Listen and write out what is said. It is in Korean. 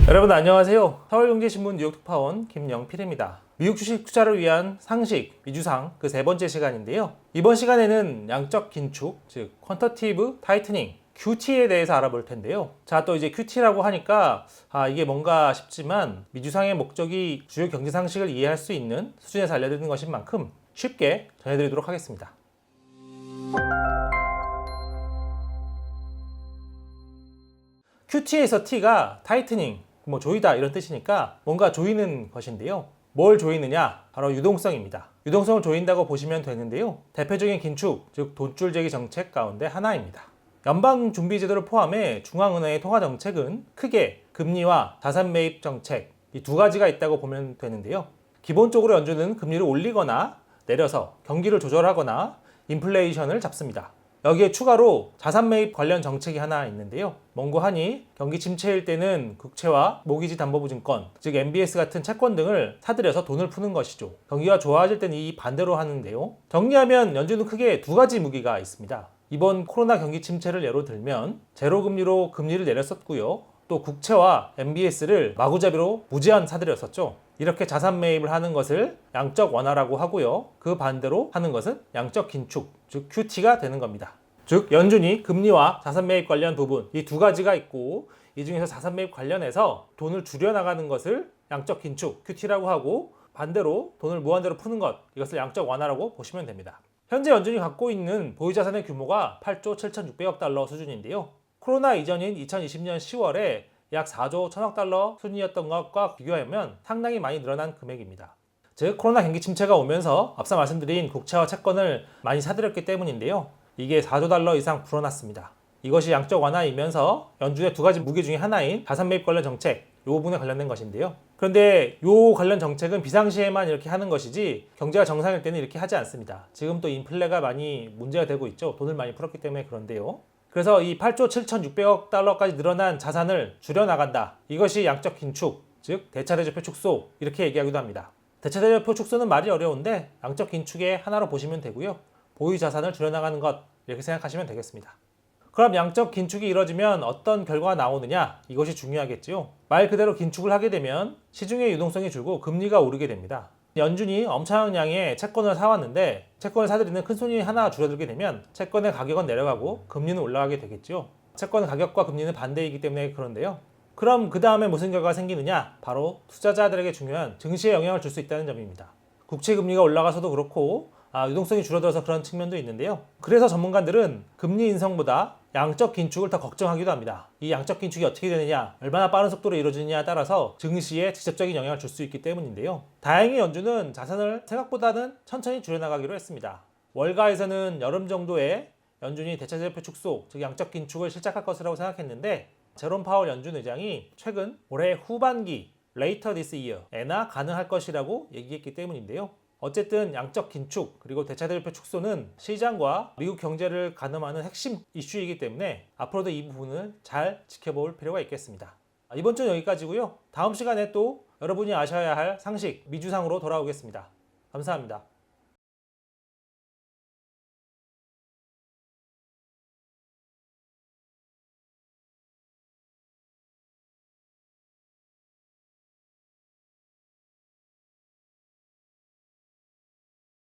여러분 안녕하세요. 서울경제신문 뉴욕 특파원 김영필입니다. 미국 주식 투자를 위한 상식, 미주상 그 세 번째 시간인데요. 이번 시간에는 양적 긴축, 즉 퀀터티브 타이트닝, QT에 대해서 알아볼 텐데요. 자, 또 이제 QT라고 하니까 이게 뭔가 싶지만 미주상의 목적이 주요 경제 상식을 이해할 수 있는 수준에서 알려드리는 것인 만큼 쉽게 전해드리도록 하겠습니다. QT에서 T가 타이트닝, 조이다 이런 뜻이니까 뭔가 조이는 것인데요. 뭘 조이느냐? 바로 유동성입니다. 유동성을 조인다고 보시면 되는데요. 대표적인 긴축, 즉 돈줄 제기 정책 가운데 하나입니다. 연방준비제도를 포함해 중앙은행의 통화정책은 크게 금리와 자산 매입 정책 이 두 가지가 있다고 보면 되는데요. 기본적으로 연준은 금리를 올리거나 내려서 경기를 조절하거나 인플레이션을 잡습니다. 여기에 추가로 자산 매입 관련 정책이 하나 있는데요. 뭔고 하니 경기 침체일 때는 국채와 모기지 담보부 증권, 즉 MBS 같은 채권 등을 사들여서 돈을 푸는 것이죠. 경기가 좋아질 때는 이 반대로 하는데요. 정리하면 연준은 크게 두 가지 무기가 있습니다. 이번 코로나 경기 침체를 예로 들면 제로금리로 금리를 내렸었고요. 또 국채와 MBS를 마구잡이로 무제한 사들였었죠. 이렇게 자산 매입을 하는 것을 양적 완화라고 하고요. 그 반대로 하는 것은 양적 긴축, 즉 QT가 되는 겁니다. 즉 연준이 금리와 자산 매입 관련 부분 이 두 가지가 있고 이 중에서 자산 매입 관련해서 돈을 줄여나가는 것을 양적 긴축, QT라고 하고 반대로 돈을 무한대로 푸는 것 이것을 양적 완화라고 보시면 됩니다. 현재 연준이 갖고 있는 보유자산의 규모가 8조 7,600억 달러 수준인데요. 코로나 이전인 2020년 10월에 약 4조 1,000억 달러 수준이었던 것과 비교하면 상당히 많이 늘어난 금액입니다. 즉 코로나 경기 침체가 오면서 앞서 말씀드린 국채와 채권을 많이 사들였기 때문인데요. 이게 4조 달러 이상 불어났습니다. 이것이 양적 완화이면서 연준의 두 가지 무기 중에 하나인 자산 매입 관련 정책 이 부분에 관련된 것인데요. 그런데 이 관련 정책은 비상시에만 이렇게 하는 것이지 경제가 정상일 때는 이렇게 하지 않습니다. 지금 또 인플레가 많이 문제가 되고 있죠. 돈을 많이 풀었기 때문에 그런데요. 그래서 이 8조 7,600억 달러까지 늘어난 자산을 줄여나간다. 이것이 양적 긴축, 즉 대차대조표 축소 이렇게 얘기하기도 합니다. 대차대조표 축소는 말이 어려운데 양적 긴축의 하나로 보시면 되고요. 보유 자산을 줄여나가는 것 이렇게 생각하시면 되겠습니다. 그럼 양적 긴축이 이루어지면 어떤 결과가 나오느냐? 이것이 중요하겠지요. 말 그대로 긴축을 하게 되면 시중의 유동성이 줄고 금리가 오르게 됩니다. 연준이 엄청난 양의 채권을 사왔는데 채권을 사들이는 큰손이 하나 줄어들게 되면 채권의 가격은 내려가고 금리는 올라가게 되겠죠. 채권 가격과 금리는 반대이기 때문에 그런데요. 그럼 그 다음에 무슨 결과가 생기느냐? 바로 투자자들에게 중요한 증시에 영향을 줄 수 있다는 점입니다. 국채 금리가 올라가서도 그렇고 유동성이 줄어들어서 그런 측면도 있는데요. 그래서 전문가들은 금리 인상보다 양적 긴축을 더 걱정하기도 합니다. 이 양적 긴축이 어떻게 되느냐, 얼마나 빠른 속도로 이루어지느냐에 따라서 증시에 직접적인 영향을 줄 수 있기 때문인데요. 다행히 연준은 자산을 생각보다는 천천히 줄여나가기로 했습니다. 월가에서는 여름 정도에 연준이 대차대조표 축소, 즉 양적 긴축을 시작할 것이라고 생각했는데 제롬 파월 연준 의장이 최근 올해 후반기 later this year에나 가능할 것이라고 얘기했기 때문인데요. 어쨌든 양적 긴축 그리고 대차대조표 축소는 시장과 미국 경제를 가늠하는 핵심 이슈이기 때문에 앞으로도 이 부분을 잘 지켜볼 필요가 있겠습니다. 이번 주는 여기까지고요. 다음 시간에 또 여러분이 아셔야 할 상식 미주상으로 돌아오겠습니다. 감사합니다.